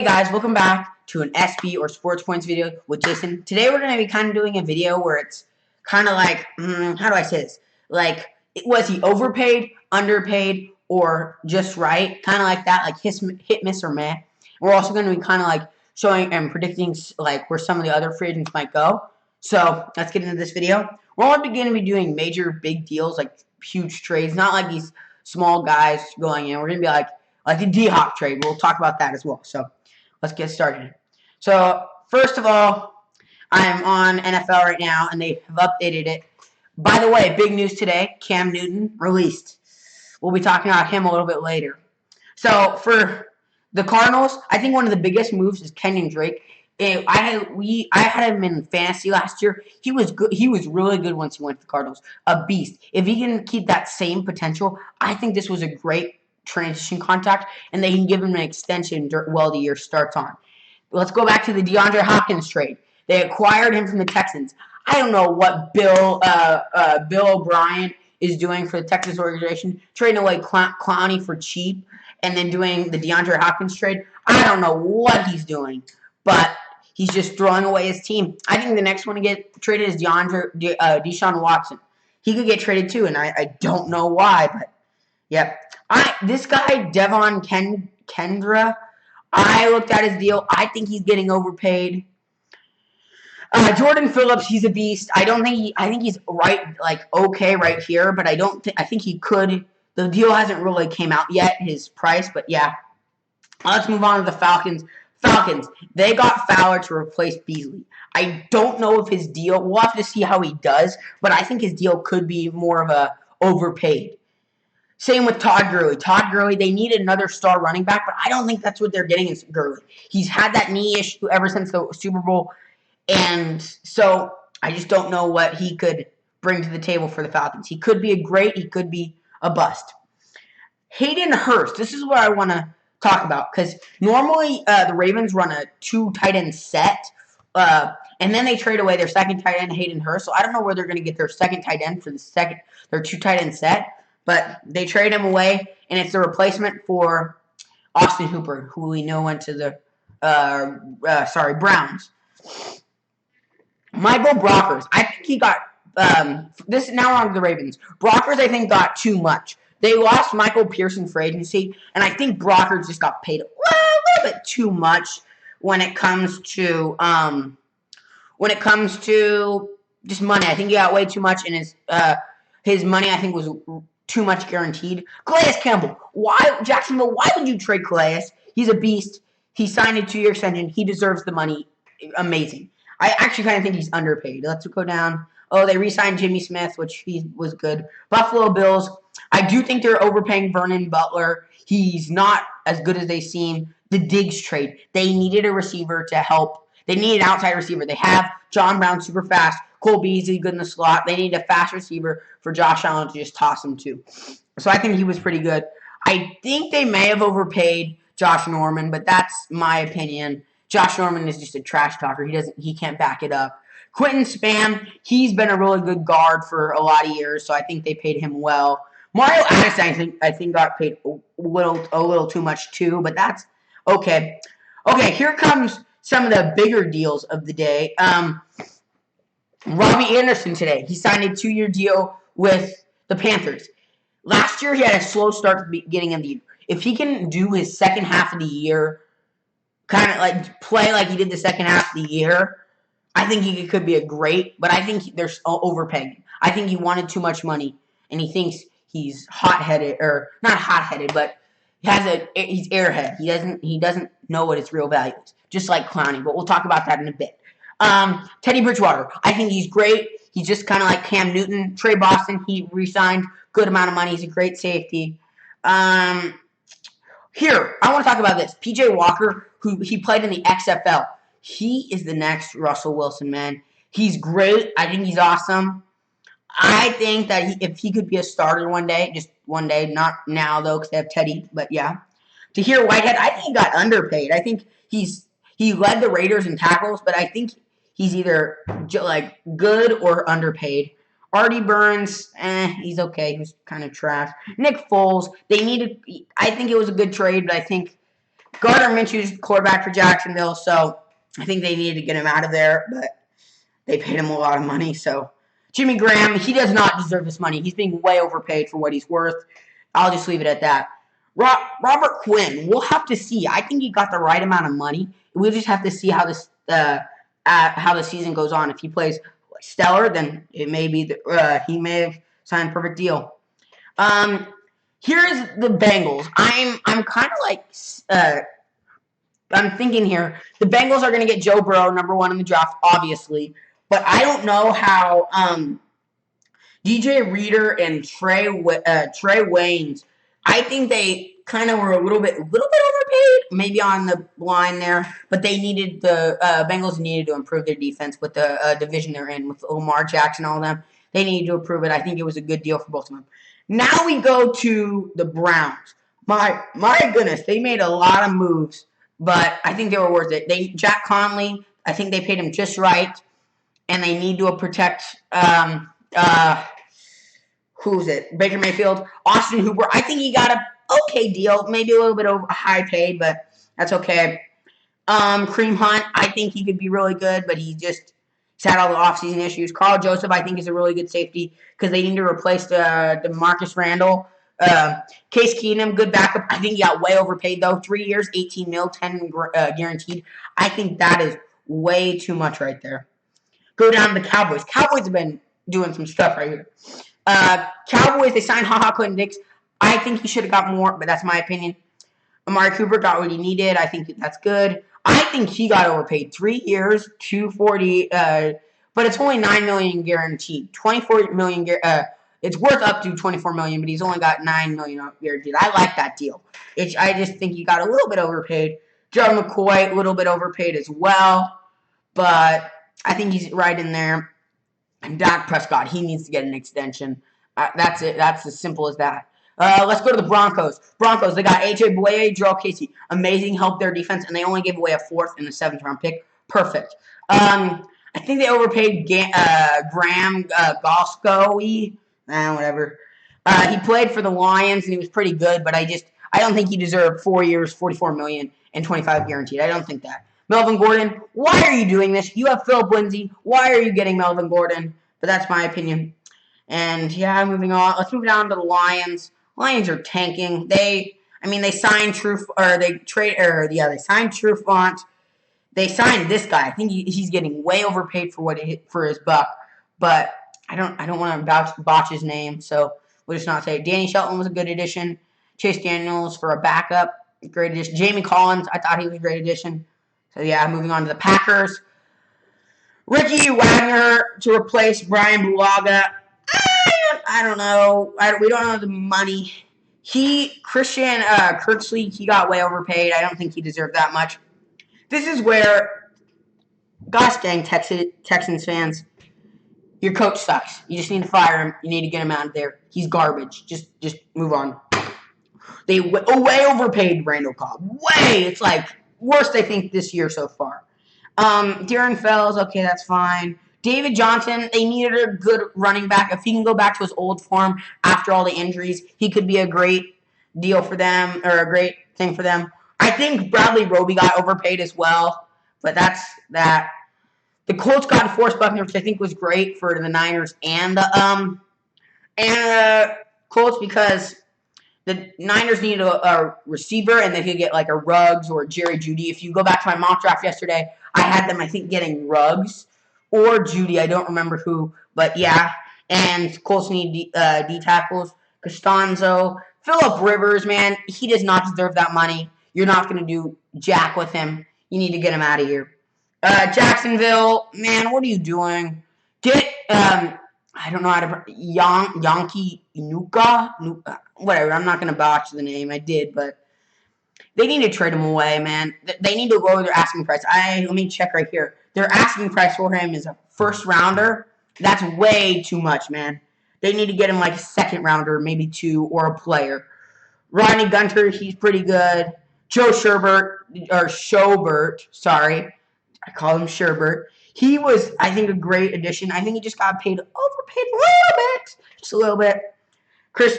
Hey guys, welcome back to an SB or Sports Points video with Jason. Today we're going to be kind of doing a video where it's kind of like, how do I say this? Like, was he overpaid, underpaid, or just right? Kind of like that, like hit, miss, or meh. We're also going to be kind of like showing and predicting like where some of the other free agents might go. So let's get into this video. We're all going to be doing major big deals, like huge trades, not like these small guys going in. We're going to be like the D-Hop trade. We'll talk about that as well. So let's get started. So, first of all, I'm on NFL right now, and they have updated it. By the way, big news today, Cam Newton released. We'll be talking about him a little bit later. So, for the Cardinals, I think one of the biggest moves is Kenyon Drake. I had him in fantasy last year. He was good. He was really good once he went to the Cardinals. A beast. If he can keep that same potential, I think this was a great transition contract, and they can give him an extension while the year starts on. Let's go back to the DeAndre Hopkins trade. They acquired him from the Texans. I don't know what Bill O'Brien is doing for the Texas organization, trading away Clowney for cheap, and then doing the DeAndre Hopkins trade. I don't know what he's doing, but he's just throwing away his team. I think the next one to get traded is Deshaun Watson. He could get traded too, and I don't know why, but yep. This guy, Devon Kendra, I looked at his deal. I think he's getting overpaid. Jordan Phillips, he's a beast. I think he's okay right here, but I think he could. The deal hasn't really came out yet, his price, but yeah. Let's move on to the Falcons. They got Fowler to replace Beasley. I don't know if his deal, we'll have to see how he does, but I think his deal could be more of a overpaid. Same with Todd Gurley. They needed another star running back, but I don't think that's what they're getting in Gurley. He's had that knee issue ever since the Super Bowl, and so I just don't know what he could bring to the table for the Falcons. He could be he could be a bust. Hayden Hurst, this is what I want to talk about, because normally the Ravens run a 2 tight end set, and then they trade away their second tight end, Hayden Hurst, so I don't know where they're going to get their second tight end for their 2 tight end set. But they trade him away, and it's the replacement for Austin Hooper, who we know went to the Browns. Michael Brockers, I think he got this. Now on to the Ravens. Brockers, I think, got too much. They lost Michael Pearson for agency, and I think Brockers just got paid a little bit too much when it comes to just money. I think he got way too much, and his money, I think, was too much guaranteed. Calais Campbell. Jacksonville, why would you trade Calais? He's a beast. He signed a 2-year extension. He deserves the money. Amazing. I actually kind of think he's underpaid. Let's go down. Oh, they re-signed Jimmy Smith, which he was good. Buffalo Bills. I do think they're overpaying Vernon Butler. He's not as good as they seem. The Diggs trade. They needed a receiver to help. They need an outside receiver. They have John Brown, super fast. Cole Beasley, good in the slot. They need a fast receiver for Josh Allen to just toss him to. So I think he was pretty good. I think they may have overpaid Josh Norman, but that's my opinion. Josh Norman is just a trash talker. He can't back it up. Quentin Spam, he's been a really good guard for a lot of years, so I think they paid him well. Mario Addison, I think got paid a little too much too, but that's okay. Okay, here comes some of the bigger deals of the day. Robbie Anderson today. He signed a 2-year deal with the Panthers. Last year, he had a slow start at the beginning of the year. If he can do his second half of the year, kind of like play like he did the second half of the year, I think he could be a great, but I think they're overpaying. I think he wanted too much money, and he thinks he's hot-headed, or not hot-headed, but he's airhead. He doesn't know what his real value is, just like Clowney, but we'll talk about that in a bit. Teddy Bridgewater, I think he's great. He's just kind of like Cam Newton. Trey Boston, he re-signed, good amount of money. He's a great safety. Here, I want to talk about this. P.J. Walker, who he played in the XFL. He is the next Russell Wilson, man. He's great. I think he's awesome. I think that if he could be a starter one day, just one day, not now, though, because they have Teddy, but yeah. Tahir Whitehead, I think he got underpaid. I think he led the Raiders in tackles, but I think he's either like good or underpaid. Artie Burns, he's okay. He was kind of trash. Nick Foles, I think it was a good trade, but I think Gardner Minshew's quarterback for Jacksonville, so I think they needed to get him out of there, but they paid him a lot of money. So Jimmy Graham, he does not deserve this money. He's being way overpaid for what he's worth. I'll just leave it at that. Robert Quinn, we'll have to see. I think he got the right amount of money. We'll just have to see how the season goes on. If he plays stellar, then it may be he may have signed a perfect deal. Here's the Bengals. I'm kind of like I'm thinking here. The Bengals are going to get Joe Burrow, number 1 in the draft, obviously, but I don't know how DJ Reader and Trey Waynes. I think they kind of were a little bit overpaid, maybe on the line there, but they needed the Bengals needed to improve their defense with the division they're in with Lamar Jackson and all them. They needed to improve it. I think it was a good deal for both of them. Now we go to the Browns. My goodness, they made a lot of moves, but I think they were worth it. Jack Conley, I think they paid him just right, and they need to protect who's it? Baker Mayfield, Austin Hooper. I think he got a okay deal, maybe a little bit over high paid, but that's okay. Kareem Hunt, I think he could be really good, but he's had all the offseason issues. Carl Joseph, I think, is a really good safety because they need to replace the Marcus Randall. Case Keenum, good backup. I think he got way overpaid, though. 3 years, 18 mil, 10 guaranteed. I think that is way too much right there. Go down to the Cowboys. Cowboys have been doing some stuff right here. Cowboys, they signed HaHa Clinton-Dix. I think he should have got more, but that's my opinion. Amari Cooper got what he needed. I think that's good. I think he got overpaid. 3 years, $240, but it's only $9 million guaranteed. $24 million. It's worth up to $24 million, but he's only got $9 million guaranteed. I like that deal. I just think he got a little bit overpaid. Gerald McCoy, a little bit overpaid as well, but I think he's right in there. And Dak Prescott, he needs to get an extension. That's it. That's as simple as that. Let's go to the Broncos. Broncos, they got A.J. Boye, Joel Casey. Amazing help their defense, and they only gave away a 4th and a 7th-round pick. Perfect. I think they overpaid Graham Goscoe. Whatever. He played for the Lions, and he was pretty good, but I don't think he deserved 4 years, $44 million, and $25 guaranteed. I don't think that. Melvin Gordon, why are you doing this? You have Philip Lindsay. Why are you getting Melvin Gordon? But that's my opinion. And yeah, moving on. Let's move down to the Lions. Lions are tanking. They signed they signed Trufant. They signed this guy. I think he's getting way overpaid for his buck. But I don't want to botch his name, so we'll just not say it. Danny Shelton was a good addition. Chase Daniels for a backup, great addition. Jamie Collins, I thought he was a great addition. So yeah, moving on to the Packers. Ricky Wagner to replace Brian Bulaga. I don't know. We don't know the money. Christian Kirksey, he got way overpaid. I don't think he deserved that much. This is where, gosh dang, Texans fans, your coach sucks. You just need to fire him. You need to get him out of there. He's garbage. Just move on. They way overpaid Randall Cobb. Way. It's like worst, I think, this year so far. Darren Fells, okay, that's fine. David Johnson, they needed a good running back. If he can go back to his old form after all the injuries, he could be a great deal for them, or a great thing for them. I think Bradley Roby got overpaid as well, but that's that. The Colts got DeForest Buckner, which I think was great for the Niners and the Colts, because the Niners needed a receiver, and they could get like a Ruggs or Jerry Jeudy. If you go back to my mock draft yesterday, I had them, I think, getting Ruggs or Jeudy. I don't remember who, but yeah. And Colts need D tackles. Costanzo. Phillip Rivers, man, he does not deserve that money. You're not going to do jack with him. You need to get him out of here. Jacksonville, man, what are you doing? I don't know how to Yankee Inuka, whatever. I'm not gonna botch the name. I did, but they need to trade him away, man. They need to lower their asking price. Let me check right here. Their asking price for him is a 1st rounder. That's way too much, man. They need to get him like a 2nd rounder, maybe 2, or a player. Rodney Gunter, he's pretty good. Joe Schobert, sorry. I call him Sherbert. He was, I think, a great addition. I think he just got overpaid a little bit. Just a little bit.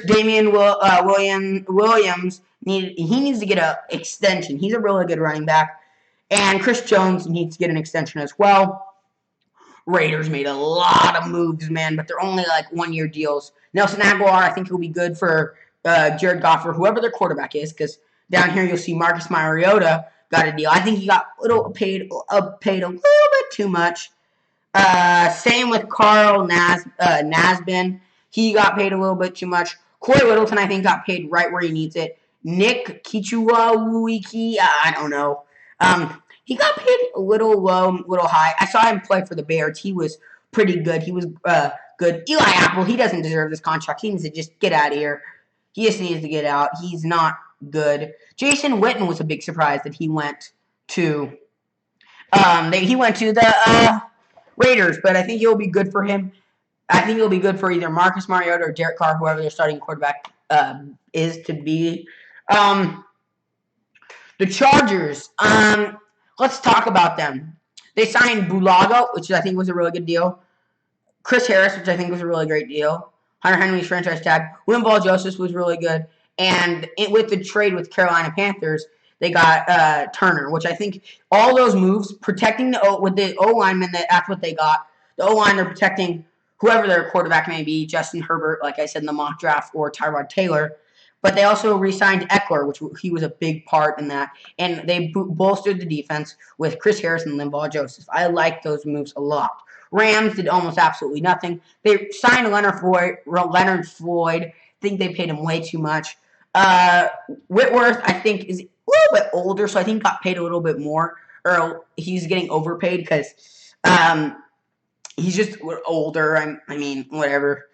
Damian Williams, He needs to get an extension. He's a really good running back. And Chris Jones needs to get an extension as well. Raiders made a lot of moves, man, but they're only like 1-year deals. Nelson Aguilar, I think he'll be good for Jared Goff or whoever their quarterback is, because down here you'll see Marcus Mariota got a deal. I think he got paid a little bit too much. Same with Carl Nasbin. He got paid a little bit too much. Corey Littleton, I think, got paid right where he needs it. Nick Kichua, I don't know. He got paid a little low, little high. I saw him play for the Bears. He was pretty good. He was good. Eli Apple, he doesn't deserve this contract. He needs to just get out of here. He just needs to get out. He's not good. Jason Witten was a big surprise that he went to the Raiders, but I think he'll be good for him. I think he'll be good for either Marcus Mariota or Derek Carr, whoever their starting quarterback is to be. The Chargers, let's talk about them. They signed Bulaga, which I think was a really good deal. Chris Harris, which I think was a really great deal. Hunter Henry's franchise tag. Linval Joseph was really good. And with the trade with Carolina Panthers, they got Turner, which I think all those moves, protecting with the O-linemen, that's what they got. The O-line, they're protecting whoever their quarterback may be, Justin Herbert, like I said in the mock draft, or Tyrod Taylor. But they also re-signed Eckler, which he was a big part in that. And they bolstered the defense with Chris Harris and Linval Joseph. I like those moves a lot. Rams did almost absolutely nothing. They signed Leonard Floyd. I think they paid him way too much. Whitworth, I think, is a little bit older, so I think got paid a little bit more. Or he's getting overpaid because he's just older. I mean, whatever.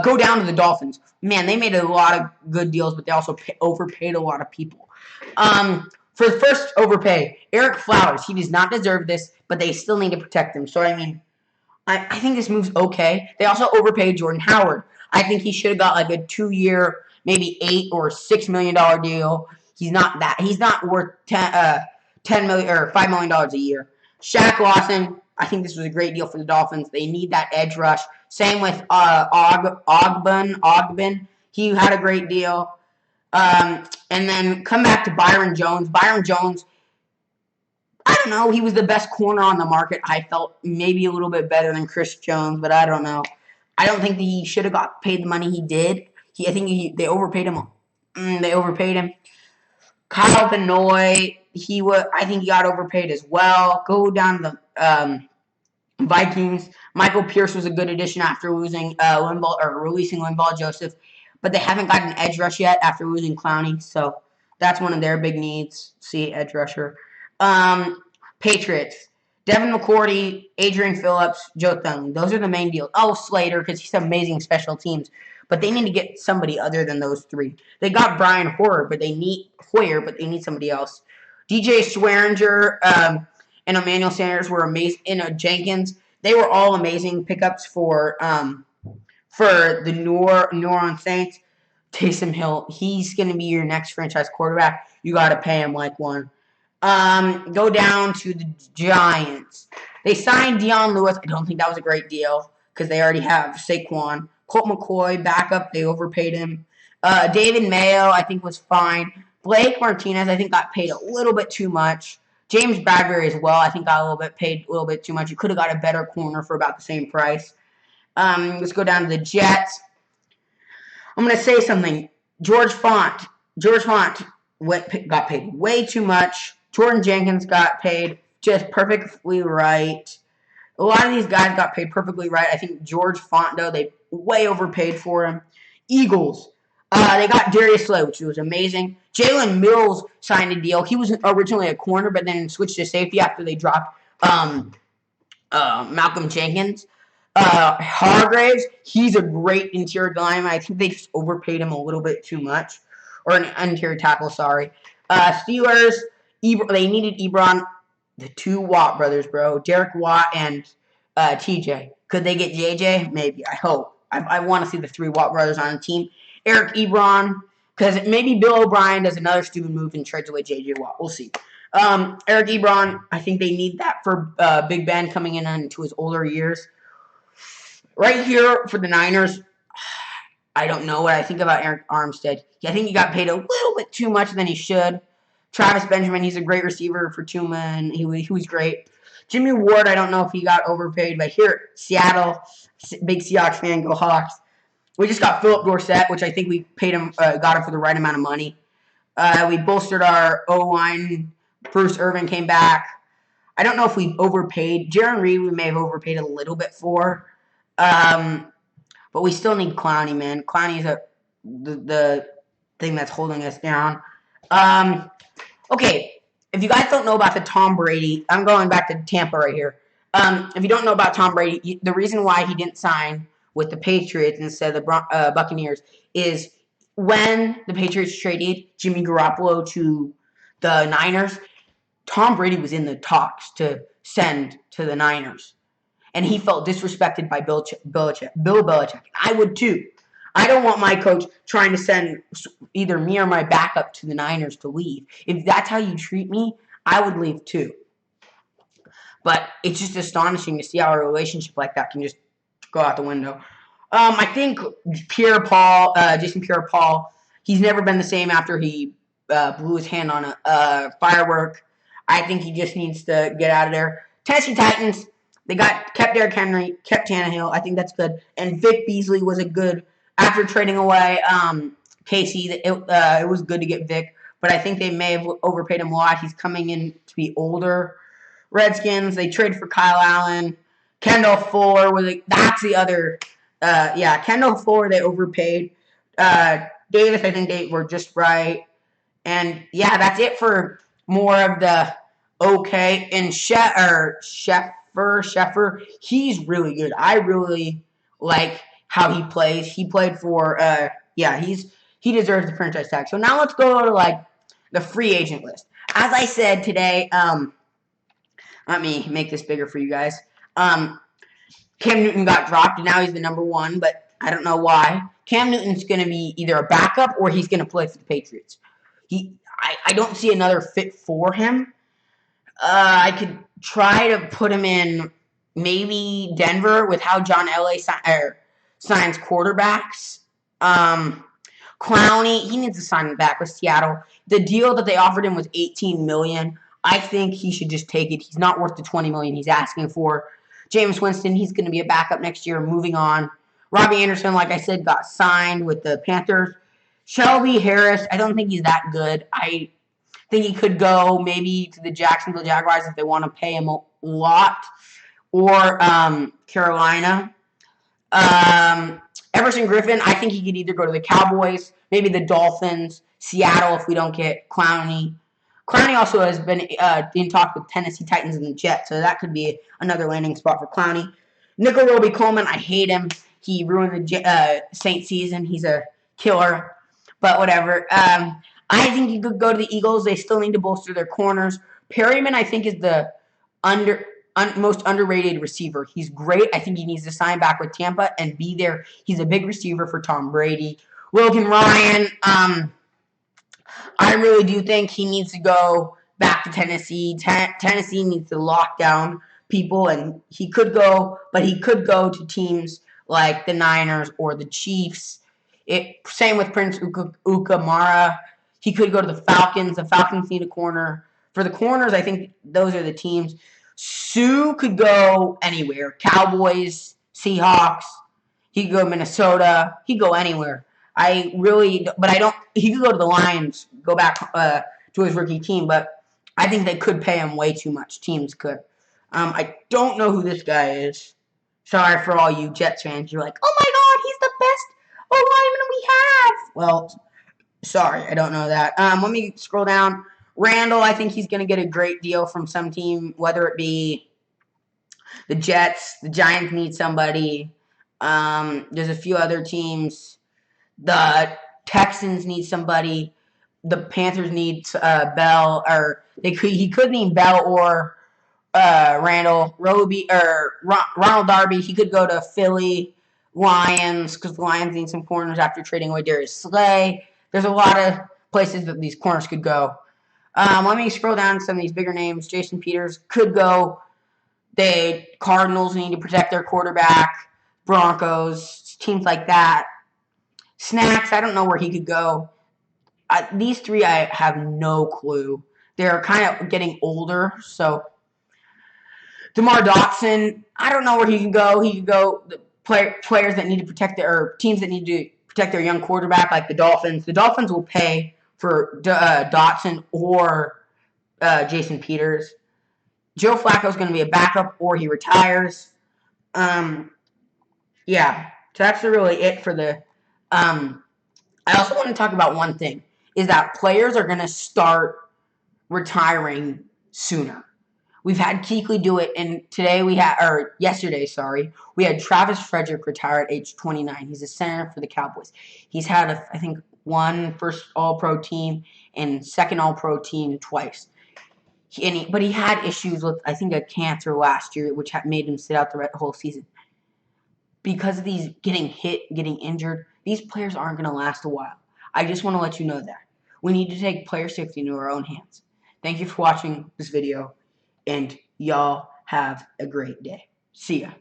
Go down to the Dolphins. Man, they made a lot of good deals, but they also overpaid a lot of people. For the first overpay, Eric Flowers. He does not deserve this, but they still need to protect him. So, I mean, I think this move's okay. They also overpaid Jordan Howard. I think he should have got like a 2-year, maybe $8 or $6 million deal. He's not that. He's not worth $10 million or $5 million a year. Shaq Lawson. I think this was a great deal for the Dolphins. They need that edge rush. Same with Ogbin. He had a great deal. And then come back to Byron Jones. Byron Jones, I don't know. He was the best corner on the market. I felt maybe a little bit better than Chris Jones, but I don't know. I don't think that he should have got paid the money he did. I think they overpaid him. Kyle Benoit, I think he got overpaid as well. Go down to the Vikings. Michael Pierce was a good addition after losing releasing Linval Joseph, but they haven't gotten an edge rush yet after losing Clowney, so that's one of their big needs. See, edge rusher. Patriots. Devin McCourty, Adrian Phillips, Joe Thuney. Those are the main deals. Oh, Slater, because he's amazing special teams. But they need to get somebody other than those three. They got Brian Hoyer, but they need somebody else. DJ Swearinger and Emmanuel Sanders were amazing. Jenkins, they were all amazing pickups for the New Orleans Saints. Taysom Hill, he's going to be your next franchise quarterback. You got to pay him like one. Go down to the Giants. They signed Deion Lewis. I don't think that was a great deal because they already have Saquon. Colt McCoy, backup, they overpaid him. David Mayo, I think, was fine. Blake Martinez, I think, got paid a little bit too much. James Bradbury as well, I think, got paid a little bit too much. You could have got a better corner for about the same price. Let's go down to the Jets. I'm going to say something. George Font got paid way too much. Jordan Jenkins got paid just perfectly right. A lot of these guys got paid perfectly right. I think George Font, though, they way overpaid for him. Eagles. They got Darius Slay, which was amazing. Jalen Mills signed a deal. He was originally a corner, but then switched to safety after they dropped Malcolm Jenkins. Hargraves, he's a great interior lineman. I think they just overpaid him a little bit too much. Or an interior tackle, sorry. Steelers, they needed Ebron. The two Watt brothers, bro. Derek Watt and TJ. Could they get JJ? Maybe. I hope. I want to see the three Watt brothers on the team. Eric Ebron. Because maybe Bill O'Brien does another stupid move and trades away JJ Watt. We'll see. Eric Ebron, I think they need that for Big Ben coming in into his older years. Right here for the Niners, I don't know what I think about Eric Armstead. I think he got paid a little little bit too much than he should. Travis Benjamin, he's a great receiver for Tuma, and he was great. Jimmy Ward, I don't know if he got overpaid, but here, Seattle, big Seahawks fan, go Hawks. We just got Philip Dorsett, which I think we paid him, got him for the right amount of money. We bolstered our O-line. Bruce Irvin came back. I don't know if we overpaid. Jaron Reed, we may have overpaid a little bit for. But we still need Clowney, man. Clowney is the thing that's holding us down. Okay, if you guys don't know about the Tom Brady, I'm going back to Tampa right here. If you don't know about Tom Brady, the reason why he didn't sign with the Patriots instead of the Buccaneers is when the Patriots traded Jimmy Garoppolo to the Niners, Tom Brady was in the talks to send to the Niners. And he felt disrespected by Bill Belichick. I would too. I don't want my coach trying to send either me or my backup to the Niners to leave. If that's how you treat me, I would leave too. But it's just astonishing to see how a relationship like that can just go out the window. I think Jason Pierre-Paul, he's never been the same after he blew his hand on a firework. I think he just needs to get out of there. Tennessee Titans, they kept Derrick Henry, kept Tannehill. I think that's good. And Vic Beasley was a good, after trading away Casey, it was good to get Vic. But I think they may have overpaid him a lot. He's coming in to be older. Redskins, they traded for Kyle Allen. Kendall Fuller, that's the other. Kendall Fuller, they overpaid. Davis, I think they were just right. And, yeah, that's it for more of the okay. And Sheffer, he's really good. I really like how he plays. He played for, he deserves the franchise tag. So now let's go to, the free agent list. As I said today, let me make this bigger for you guys. Cam Newton got dropped, and now he's the number one, but I don't know why. Cam Newton's going to be either a backup or he's going to play for the Patriots. I don't see another fit for him. I could try to put him in maybe Denver with how John Elway signs quarterbacks. Clowney, he needs to sign back with Seattle. The deal that they offered him was $18 million. I think he should just take it. He's not worth the $20 million he's asking for. Jameis Winston, he's going to be a backup next year. Moving on. Robbie Anderson, like I said, got signed with the Panthers. Shelby Harris, I don't think he's that good. I think he could go maybe to the Jacksonville Jaguars if they want to pay him a lot. Or Carolina. Everson Griffin, I think he could either go to the Cowboys, maybe the Dolphins, Seattle if we don't get Clowney. Clowney also has been in talks with Tennessee Titans and the Jets, so that could be another landing spot for Clowney. Nickel Roby Coleman, I hate him. He ruined the Saints season. He's a killer, but whatever. I think he could go to the Eagles. They still need to bolster their corners. Perryman, I think, is the most underrated receiver. He's great. I think he needs to sign back with Tampa and be there. He's a big receiver for Tom Brady. Logan Ryan, I really do think he needs to go back to Tennessee. Tennessee needs to lock down people, and he could go, but he could go to teams like the Niners or the Chiefs. Same with Prince Ukamara. He could go to the Falcons. The Falcons need a corner. For the corners, I think those are the teams. Sue could go anywhere. Cowboys, Seahawks. He could go Minnesota. He could go anywhere. He could go to the Lions, go back to his rookie team, but I think they could pay him way too much. Teams could. I don't know who this guy is. Sorry for all you Jets fans. You're like, oh my God, he's the best O-lineman we have. Well, sorry, I don't know that. Let me scroll down. Randall, I think he's going to get a great deal from some team, whether it be the Jets, the Giants need somebody. There's a few other teams. The Texans need somebody. The Panthers need Bell, or he could need Bell or Randall Roby or Ronald Darby. He could go to Philly, Lions, because the Lions need some corners after trading away Darius Slay. There's a lot of places that these corners could go. Let me scroll down to some of these bigger names. Jason Peters could go. The Cardinals need to protect their quarterback. Broncos, teams like that. Snacks, I don't know where he could go. These three, I have no clue. They're kind of getting older, so DeMar Dotson, I don't know where he can go. He can go the players that need to protect or teams that need to protect their young quarterback, like the Dolphins. The Dolphins will pay for Dotson or Jason Peters. Joe Flacco is going to be a backup or he retires. Yeah, so that's really it for the. I also want to talk about one thing is that players are going to start retiring sooner. We've had Kuechly do it, and yesterday, we had Travis Frederick retire at age 29. He's a center for the Cowboys. He's had, I think, one first All-Pro team and second All-Pro team twice. But he had issues with, I think, a cancer last year, which made him sit out the whole season. Because of these getting hit, getting injured, these players aren't going to last a while. I just want to let you know that. We need to take player safety into our own hands. Thank you for watching this video, and y'all have a great day. See ya.